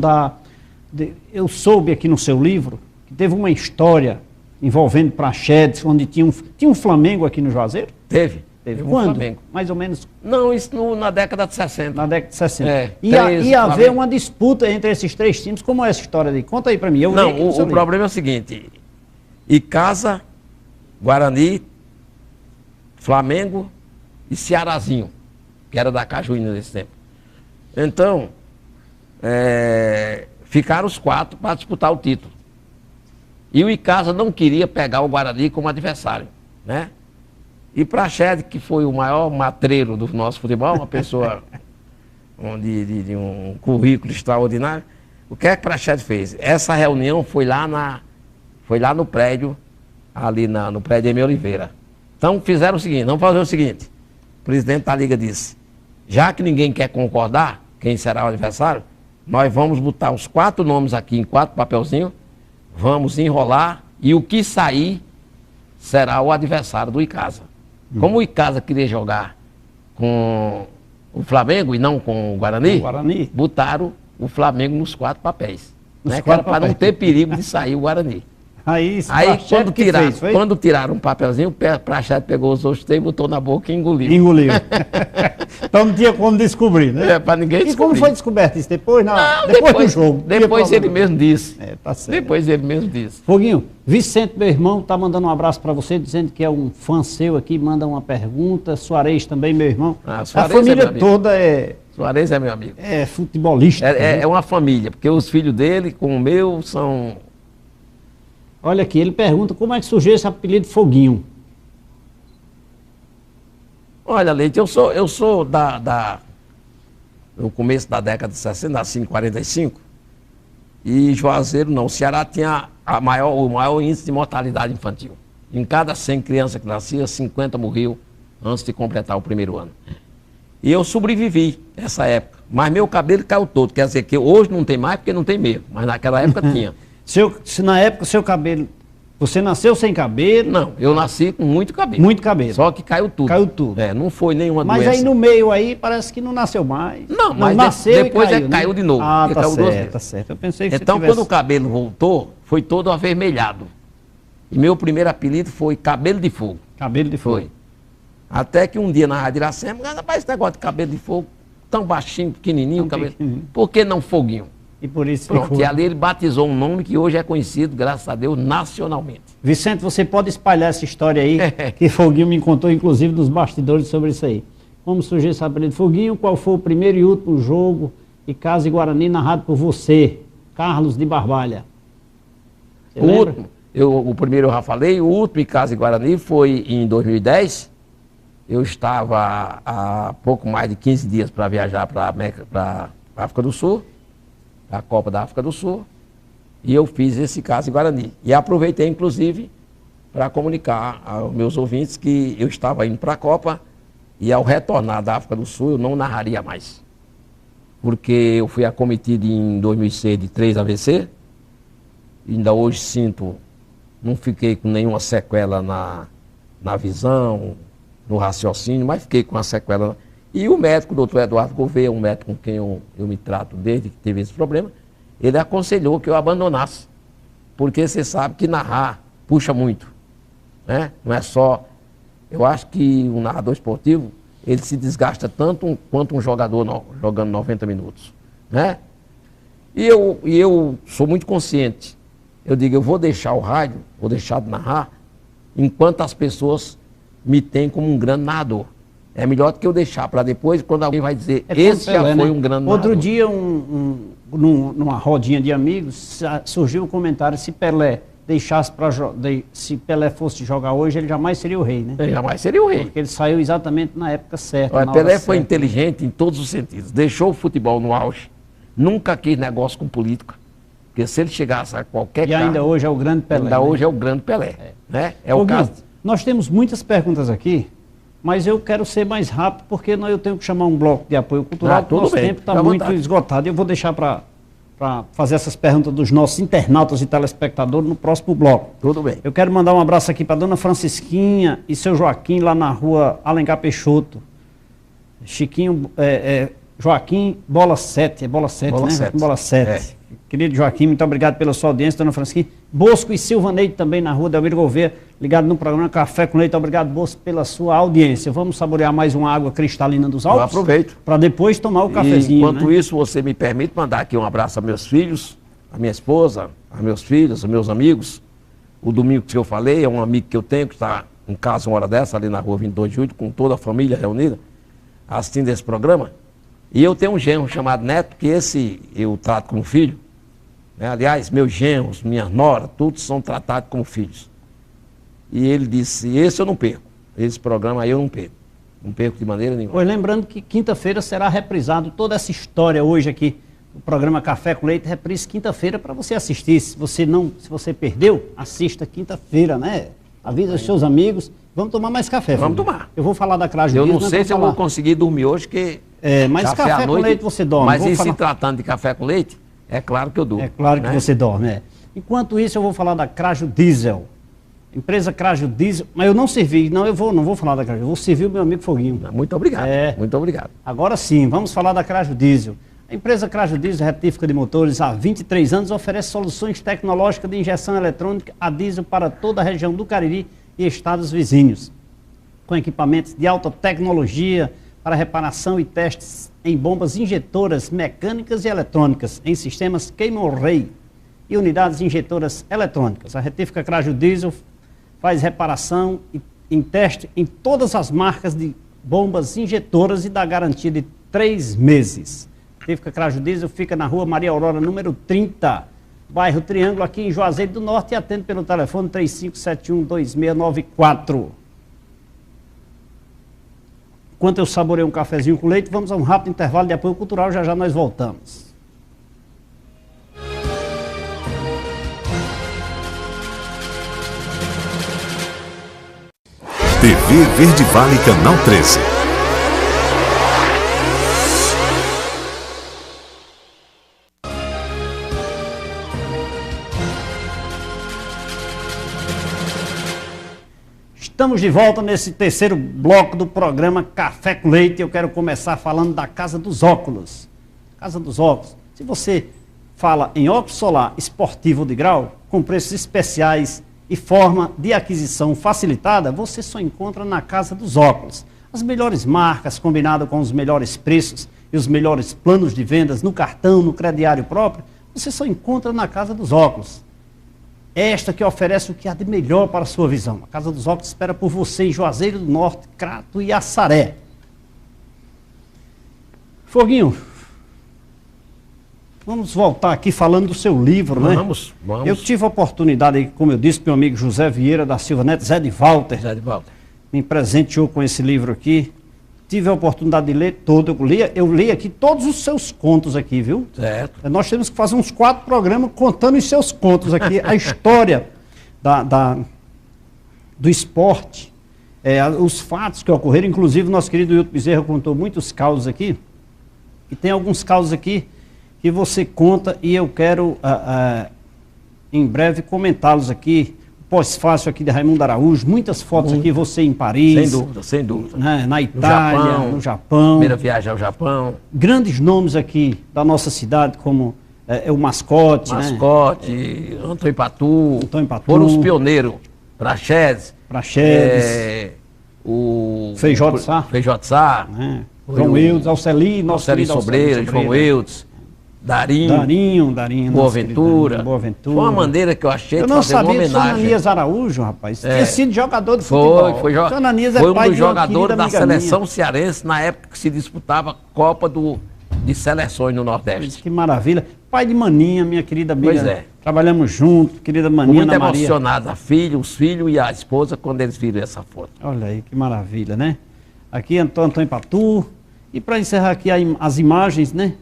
eu soube aqui no seu livro que teve uma história envolvendo Praxedes, onde tinha um Flamengo aqui no Juazeiro? Teve Quando? um Flamengo. Mais ou menos? Não, isso na década de 60. Na década de 60. Ia haver uma disputa entre esses três times. Como é essa história aí? Conta aí para mim. O problema é o seguinte: Icasa, Guarani, Flamengo e Cearazinho, que era da Cajuína nesse tempo. Então, ficaram os quatro para disputar o título. E o Icasa não queria pegar o Guarani como adversário, né? E Praxedes, que foi o maior matreiro do nosso futebol, uma pessoa de um currículo extraordinário, o que é que Praxedes fez? Essa reunião foi lá no prédio, ali no prédio Emílio Oliveira. Então fizeram o seguinte, vamos fazer o seguinte, o presidente da Liga disse, já que ninguém quer concordar, quem será o adversário, nós vamos botar os 4 nomes aqui em 4 papelzinhos, vamos enrolar e o que sair será o adversário do Icasa. Como o Icasa queria jogar com o Flamengo e não com o Guarani, botaram o Flamengo nos 4 papéis. Né? Para não ter perigo de sair o Guarani. Aí quando tiraram um papelzinho, o Praxedes pegou os outros três, botou na boca e engoliu. Então não tinha como descobrir, né? Para ninguém descobrir. E como foi descoberto isso? Depois do jogo? Depois ele mesmo disse. Tá certo. Depois ele mesmo disse. Foguinho, Vicente, meu irmão, tá mandando um abraço para você, dizendo que é um fã seu aqui, manda uma pergunta. Suarez também, meu irmão. A família toda Suarez é meu amigo. É futebolista. É uma família, porque os filhos dele com o meu são... Olha aqui, ele pergunta como é que surgiu esse apelido Foguinho. Olha, Leite, eu sou no começo da década de 60, nasci em 45, e Juazeiro não, o Ceará tinha o maior índice de mortalidade infantil. Em cada 100 crianças que nasciam, 50 morriam antes de completar o primeiro ano. E eu sobrevivi essa época, mas meu cabelo caiu todo, quer dizer que hoje não tem mais porque não tem mesmo, mas naquela época tinha. Se na época o seu cabelo... Você nasceu sem cabelo? Não, eu nasci com muito cabelo. Muito cabelo. Só que caiu tudo. Caiu tudo. Não foi nenhuma doença. Mas aí no meio aí parece que não nasceu mais. Não, mas nasceu depois caiu de novo. Ah, tá certo. Eu pensei que então quando o cabelo voltou, foi todo avermelhado. E meu primeiro apelido foi Cabelo de Fogo. Cabelo de Fogo. Foi. Até que um dia na Rádio Iracema, rapaz, esse negócio de cabelo de fogo, tão baixinho, pequenininho, por que não Foguinho? E por isso Pronto, e ali ele batizou um nome que hoje é conhecido, graças a Deus, nacionalmente. Vicente, você pode espalhar essa história aí, que Foguinho me contou, inclusive, nos bastidores sobre isso aí. Vamos surgir esse apelido. Foguinho, qual foi o primeiro e último jogo de Casa e Guarani narrado por você, Carlos de Barbalha? Você lembra? O primeiro eu já falei, o último em Casa e Guarani foi em 2010. Eu estava há pouco mais de 15 dias para viajar para a África do Sul, a Copa da África do Sul, e eu fiz esse Casa e Guarani. E aproveitei, inclusive, para comunicar aos meus ouvintes que eu estava indo para a Copa e ao retornar da África do Sul eu não narraria mais. Porque eu fui acometido em 2006 de 3 AVC, ainda hoje sinto, não fiquei com nenhuma sequela na visão, no raciocínio, mas fiquei com uma sequela. E o médico, o doutor Eduardo Gouveia, um médico com quem eu me trato desde que teve esse problema, ele aconselhou que eu abandonasse. Porque você sabe que narrar puxa muito. Né? Não é só... Eu acho que um narrador esportivo, ele se desgasta tanto quanto um jogador jogando 90 minutos. Né? E eu sou muito consciente. Eu digo, eu vou deixar o rádio, vou deixar de narrar, enquanto as pessoas me têm como um grande narrador. É melhor do que eu deixar para depois, quando alguém vai dizer, esse já foi um grande narrador. Outro dia, numa rodinha de amigos, surgiu o comentário, se Pelé deixasse se Pelé fosse jogar hoje, ele jamais seria o rei, né? Ele jamais seria o rei. Porque ele saiu exatamente na época certa. Olha, Pelé foi inteligente em todos os sentidos. Deixou o futebol no auge. Nunca quis negócio com política. Porque se ele chegasse a qualquer cargo... E ainda hoje é o grande Pelé. Ainda hoje é o grande Pelé. Né? É o Foguinho, caso... Nós temos muitas perguntas aqui, mas eu quero ser mais rápido, porque eu tenho que chamar um bloco de apoio cultural, porque o nosso tempo está muito esgotado. Eu vou deixar para fazer essas perguntas dos nossos internautas e telespectadores no próximo bloco. Tudo bem. Eu quero mandar um abraço aqui para dona Francisquinha e seu Joaquim, lá na rua Alencar Peixoto. Chiquinho, Joaquim, bola 7, bola 7, né? 7. Bola 7. Querido Joaquim, muito obrigado pela sua audiência, dona Francisquinha. Bosco e Silvaneide também na rua Delmiro Gouveia, ligado no programa Café com Leite. Obrigado, Bosco, pela sua audiência. Vamos saborear mais uma água cristalina dos Alpes? Eu aproveito. Para depois tomar o cafezinho. Enquanto isso, você me permite mandar aqui um abraço a meus filhos, a minha esposa, a meus filhos, a meus amigos. O domingo que eu falei é um amigo que eu tenho que está em casa uma hora dessa, ali na rua 22 de julho, com toda a família reunida, assistindo esse programa. E eu tenho um genro chamado Neto, que esse eu trato como filho. Aliás, meus genros, minha nora, todos são tratados como filhos. E ele disse, esse eu não perco, esse programa aí eu não perco. Não perco de maneira nenhuma. Pois lembrando que quinta-feira será reprisado toda essa história hoje aqui, o programa Café com Leite, reprise quinta-feira para você assistir. Se você perdeu, assista quinta-feira, né? Avisa os seus amigos. Vamos tomar mais café. Vamos tomar. Eu vou falar da Craju. Eu não sei se eu vou conseguir dormir hoje, porque... mas café com leite você dorme. Mas se tratando de café com leite... É claro que eu durmo. É claro que você dorme, Enquanto isso, eu vou falar da Craju Diesel. Empresa Craju Diesel, mas eu não servi, não vou falar da Craju, eu vou servir o meu amigo Foguinho. Muito obrigado, muito obrigado. Agora sim, vamos falar da Craju Diesel. A empresa Craju Diesel, retífica de motores, há 23 anos, oferece soluções tecnológicas de injeção eletrônica a diesel para toda a região do Cariri e estados vizinhos. Com equipamentos de alta tecnologia para reparação e testes em bombas injetoras mecânicas e eletrônicas, em sistemas queima-rei e unidades injetoras eletrônicas. A retífica Craju Diesel faz reparação em teste em todas as marcas de bombas injetoras e dá garantia de 3 meses. A retífica Craju Diesel fica na rua Maria Aurora, número 30, bairro Triângulo, aqui em Juazeiro do Norte, e atende pelo telefone 3571-2694. Enquanto eu saboreio um cafezinho com leite, vamos a um rápido intervalo de apoio cultural, já nós voltamos. TV Verde Vale, Canal 13. Estamos de volta nesse terceiro bloco do programa Café com Leite. Eu quero começar falando da Casa dos Óculos. Casa dos Óculos. Se você fala em óculos solar esportivo de grau, com preços especiais e forma de aquisição facilitada, você só encontra na Casa dos Óculos. As melhores marcas, combinado com os melhores preços e os melhores planos de vendas no cartão, no crediário próprio, você só encontra na Casa dos Óculos. Esta que oferece o que há de melhor para a sua visão. A Casa dos Óculos espera por você em Juazeiro do Norte, Crato e Assaré. Foguinho, vamos voltar aqui falando do seu livro, né? Vamos. Eu tive a oportunidade, aí, como eu disse, meu amigo José Vieira da Silva Neto, Zé de Walter, me presenteou com esse livro aqui. Tive a oportunidade de ler todo. Eu li aqui todos os seus contos aqui, viu? Certo. Nós temos que fazer uns 4 programas contando os seus contos aqui, a história do esporte, os fatos que ocorreram. Inclusive, nosso querido Hilton Bezerra contou muitos causos aqui. E tem alguns causos aqui que você conta e eu quero, em breve, comentá-los aqui. Pós-fácil aqui de Raimundo Araújo, muitas fotos aqui, você em Paris. Sem dúvida. Né, na Itália, no Japão. Primeira viagem ao Japão. Grandes nomes aqui da nossa cidade, como o Mascote. Antônio Patu. Foram os pioneiros. Praxedes. O Feijó de Sá. Né? João Eudes, Alceli, nosso querido Sobreira, João Eudes. Darinho, Boa Ventura. Foi uma maneira que eu achei de fazer uma homenagem. Eu não sabia que o Ananias Araújo, rapaz, tinha sido jogador de futebol. Foi um dos jogadores da seleção cearense na época que se disputava a Copa de Seleções no Nordeste. Que maravilha. Pai de Maninha, minha querida amiga. Pois é. Trabalhamos juntos, querida Maninha, Ana Maria. Muito emocionada, os filhos e a esposa, quando eles viram essa foto. Olha aí, que maravilha, né? Aqui Antônio Patu. E para encerrar aqui as imagens, né?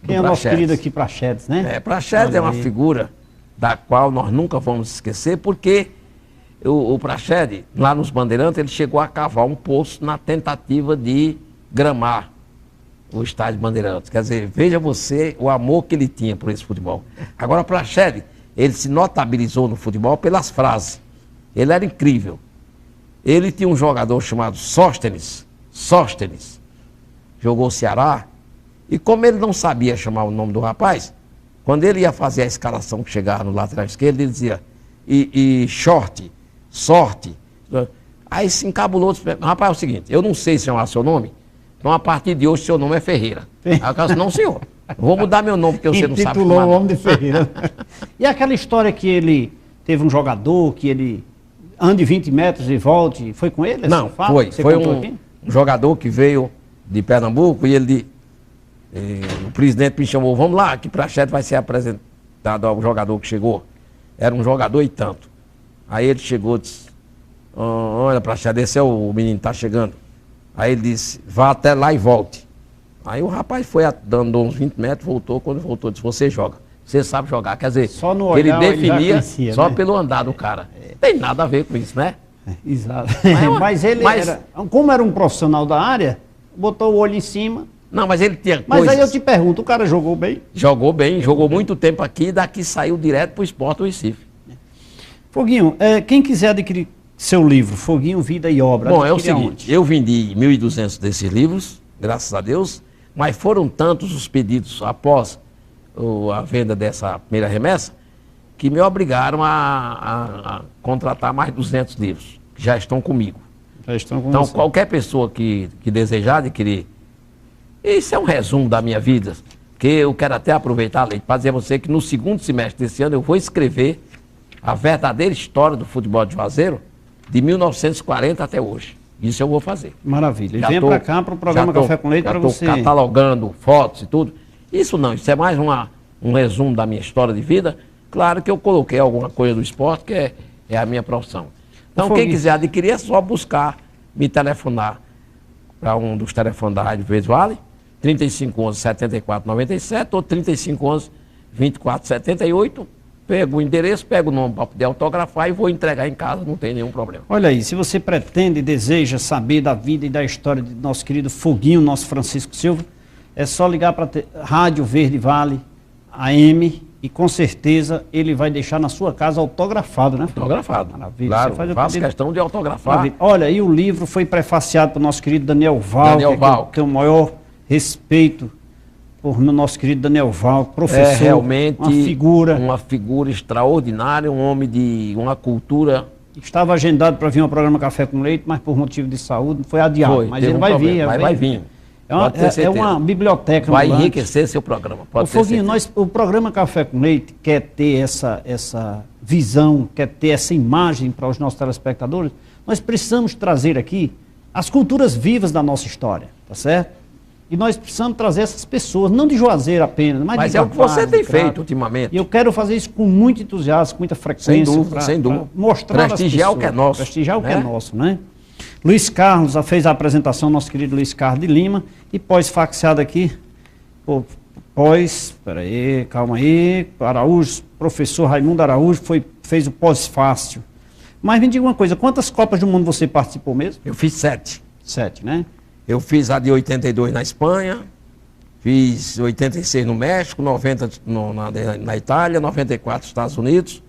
Quem é o nosso querido aqui, Praxedes, né? Praxedes é uma figura da qual nós nunca vamos esquecer, porque o Praxedes, lá nos Bandeirantes, ele chegou a cavar um poço na tentativa de gramar o estádio Bandeirantes. Quer dizer, veja você o amor que ele tinha por esse futebol. Agora, o Praxedes, ele se notabilizou no futebol pelas frases. Ele era incrível. Ele tinha um jogador chamado Sóstenes, jogou o Ceará. E como ele não sabia chamar o nome do rapaz, quando ele ia fazer a escalação que chegava no lateral esquerdo, ele dizia, sorte. Aí se encabulou, disse, rapaz, é o seguinte, eu não sei chamar seu nome, então a partir de hoje seu nome é Ferreira. Aí eu disse, não senhor, vou mudar meu nome porque você não sabe chamar. Intitulou o homem de Ferreira. E aquela história que ele teve um jogador, que ele ande 20 metros e volte, foi com ele? Não, foi um jogador que veio de Pernambuco e ele... o presidente me chamou, vamos lá, que Praxedes vai ser apresentado ao jogador que chegou. Era um jogador e tanto. Aí ele chegou e disse, olha Praxedes, esse é o menino que está chegando. Aí ele disse, vá até lá e volte. Aí o rapaz foi dando uns 20 metros, voltou, quando voltou disse, você joga, você sabe jogar. Quer dizer, só no olhar, ele definia conhecia, só né? Pelo andar do cara. Tem nada a ver com isso, né? Exato. Mas ele como era um profissional da área, botou o olho em cima. Não, mas ele tinha Mas aí eu te pergunto, o cara jogou bem? Jogou muito tempo aqui, daqui saiu direto para o Sport do Recife. Foguinho, quem quiser adquirir seu livro, Foguinho, Vida e Obra... Bom, é o seguinte, eu vendi 1.200 desses livros, graças a Deus, mas foram tantos os pedidos após a venda dessa primeira remessa, que me obrigaram a contratar mais 200 livros, que já estão comigo. Então, qualquer pessoa que desejar adquirir. Isso é um resumo da minha vida, que eu quero até aproveitar, Leite, para dizer a você que no segundo semestre desse ano eu vou escrever a verdadeira história do futebol de Juazeiro, de 1940 até hoje. Isso eu vou fazer. Maravilha. E venha para cá, para o programa Café com Leite, para você... Estou catalogando fotos e tudo. Isso não, isso é mais um resumo da minha história de vida. Claro que eu coloquei alguma coisa do esporte, que é a minha profissão. Então, quem quiser adquirir, é só buscar, me telefonar para um dos telefones da Rádio Verde Vale, 3511-7497 ou 3511-2478. Pego o endereço, pego o nome para poder autografar e vou entregar em casa, não tem nenhum problema. Olha aí, se você pretende e deseja saber da vida e da história de nosso querido Foguinho, nosso Francisco Silva, é só ligar para a Rádio Verde Vale, AM, e com certeza ele vai deixar na sua casa autografado, né? Autografado. Maravilha. Claro, faço questão de autografar. Maravilha. Olha, e o livro foi prefaciado pelo nosso querido Daniel Val, que tem o maior respeito por nosso querido Daniel Val, professor, realmente uma figura extraordinária, um homem de uma cultura. Estava agendado para vir ao programa Café com Leite, mas por motivo de saúde foi adiado. Mas ele vai vir. Vai vir. É uma biblioteca. Vai enriquecer seu programa. Pode ter Foguinho, o programa Café com Leite quer ter essa visão, quer ter essa imagem para os nossos telespectadores. Nós precisamos trazer aqui as culturas vivas da nossa história, tá certo? E nós precisamos trazer essas pessoas, não de Juazeiro apenas, mas de é o que você Gavaz, tem de Crato. feito ultimamente. E eu quero fazer isso com muito entusiasmo, com muita frequência. Sem dúvida, sem dúvida. Mostrar Prestigiar às o que é pessoas, nosso, prestigiar o que é né? nosso, né? Luiz Carlos fez a apresentação, nosso querido Luiz Carlos de Lima, e pós-faxeado aqui, peraí, calma aí, Araújo, professor Raimundo Araújo fez o pós-fácil. Mas me diga uma coisa, quantas Copas do Mundo você participou mesmo? Eu fiz 7. 7, né? Eu fiz a de 82 na Espanha, fiz 86 no México, 90 na Itália, 94 nos Estados Unidos,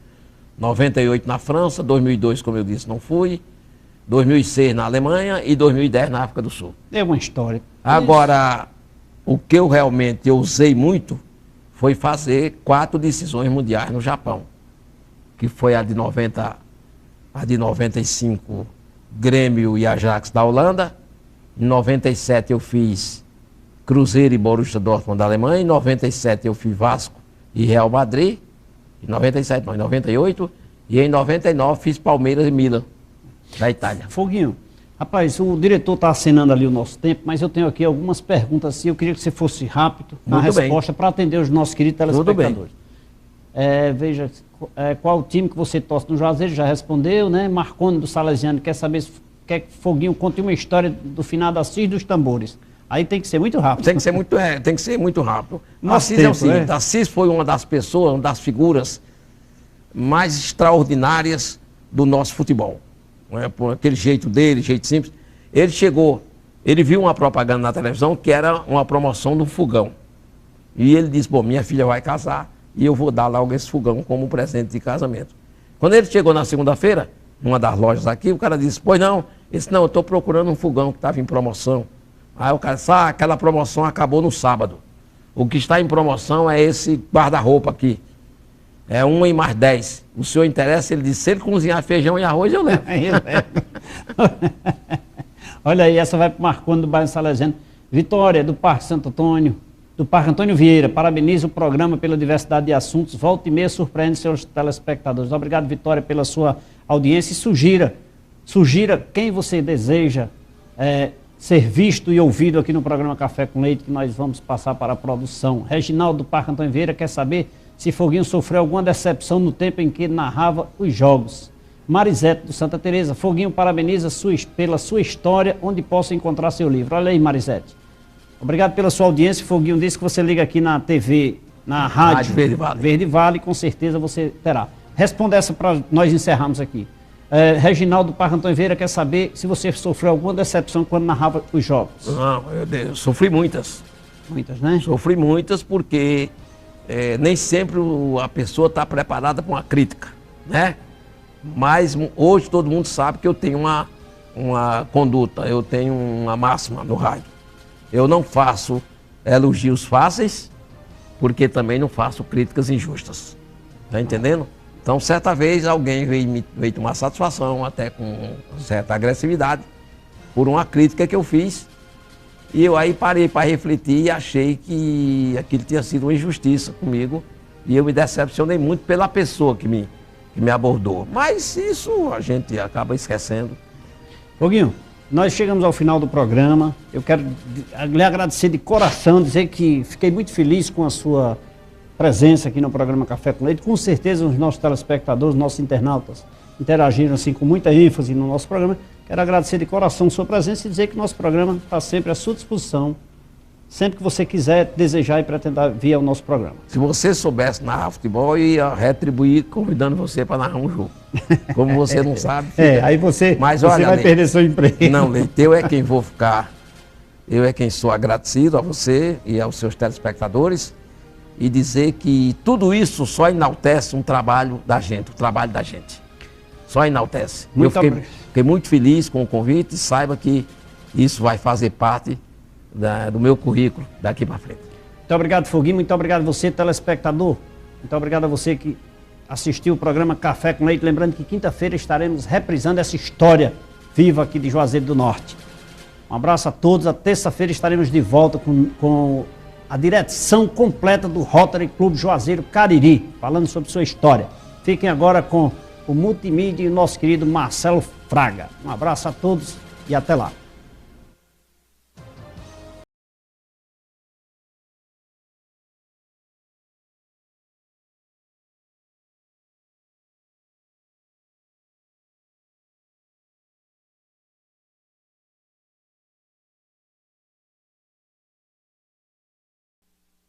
98 na França, 2002, como eu disse, não fui, 2006 na Alemanha e 2010 na África do Sul. É uma história. Agora, o que eu realmente usei muito foi fazer 4 decisões mundiais no Japão, que foi a de 95, Grêmio e Ajax da Holanda. Em 97 eu fiz Cruzeiro e Borussia Dortmund da Alemanha. Em 97 eu fiz Vasco e Real Madrid. Em 97 não, em 98. E em 99 fiz Palmeiras e Milan da Itália. Foguinho, rapaz, o diretor está acenando ali o nosso tempo, mas eu tenho aqui algumas perguntas assim, eu queria que você fosse rápido na Muito bem. resposta para atender os nossos queridos telespectadores. Tudo bem. Veja, qual o time que você torce no Juazeiro? Já respondeu, né? Marconi do Salesiano quer saber se quer que Foguinho conte uma história do finado Assis dos Tambores. Aí tem que ser muito rápido. Tem que ser muito rápido. Nosso Assis tempo, é o seguinte, né? Assis foi uma das pessoas, uma das figuras mais extraordinárias do nosso futebol. Não é? Por aquele jeito dele, jeito simples. Ele chegou, ele viu uma propaganda na televisão que era uma promoção do fogão. E ele disse, bom, minha filha vai casar e eu vou dar logo esse fogão como presente de casamento. Quando ele chegou na segunda-feira, numa das lojas aqui, o cara disse, pois não. Ele disse, não, eu estou procurando um fogão que estava em promoção. Aí o cara disse, aquela promoção acabou no sábado. O que está em promoção é esse guarda-roupa aqui. É 1 em mais 10. O senhor interessa? Ele disse, se ele cozinhar feijão e arroz, eu levo. Olha aí, essa vai para o Marconi do bairro Salesiano. Vitória, do Parque Santo Antônio, do Parque Antônio Vieira. Parabenizo o programa pela diversidade de assuntos. Volta e meia surpreende seus telespectadores. Obrigado, Vitória, pela sua audiência. E sugira quem você deseja ser visto e ouvido aqui no programa Café com Leite, que nós vamos passar para a produção. Reginaldo do Parque Antônio Vieira quer saber se Foguinho sofreu alguma decepção no tempo em que narrava os jogos. Marisete do Santa Teresa, Foguinho parabeniza pela sua história, onde possa encontrar seu livro. Olha aí, Marisete. Obrigado pela sua audiência. Foguinho disse que você liga aqui na TV, na rádio Verde Vale, com certeza você terá. Responda essa para nós encerrarmos aqui. Reginaldo do Parque Antônio Vieira quer saber se você sofreu alguma decepção quando narrava os jogos. Não, eu sofri muitas. Muitas, né? Sofri muitas porque nem sempre a pessoa está preparada para uma crítica, né? Mas hoje todo mundo sabe que eu tenho uma conduta, eu tenho uma máxima no rádio. Eu não faço elogios fáceis, porque também não faço críticas injustas. Tá entendendo? Então, certa vez, alguém veio tomar satisfação, até com certa agressividade, por uma crítica que eu fiz. E eu aí parei para refletir e achei que aquilo tinha sido uma injustiça comigo. E eu me decepcionei muito pela pessoa que me abordou. Mas isso a gente acaba esquecendo. Foguinho, nós chegamos ao final do programa. Eu quero lhe agradecer de coração, dizer que fiquei muito feliz com a sua presença aqui no programa Café com Leite. Com certeza os nossos telespectadores, nossos internautas interagiram assim com muita ênfase no nosso programa. Quero agradecer de coração a sua presença e dizer que nosso programa está sempre à sua disposição, sempre que você quiser, desejar e pretender vir ao nosso programa. Se você soubesse narrar futebol, eu ia retribuir convidando você para narrar um jogo. Como você não sabe. Aí você vai perder seu emprego. Não, Leite, eu é quem vou ficar, eu é quem sou agradecido a você e aos seus telespectadores e dizer que tudo isso só enaltece um trabalho da gente, o trabalho da gente. Só enaltece. Eu fiquei muito feliz com o convite e saiba que isso vai fazer parte do meu currículo daqui para frente. Muito obrigado, Foguinho. Muito obrigado a você, telespectador. Muito obrigado a você que assistiu o programa Café com Leite. Lembrando que quinta-feira estaremos reprisando essa história viva aqui de Juazeiro do Norte. Um abraço a todos. A terça-feira estaremos de volta com a direção completa do Rotary Clube Juazeiro Cariri, falando sobre sua história. Fiquem agora com o multimídia e o nosso querido Marcelo Fraga. Um abraço a todos e até lá.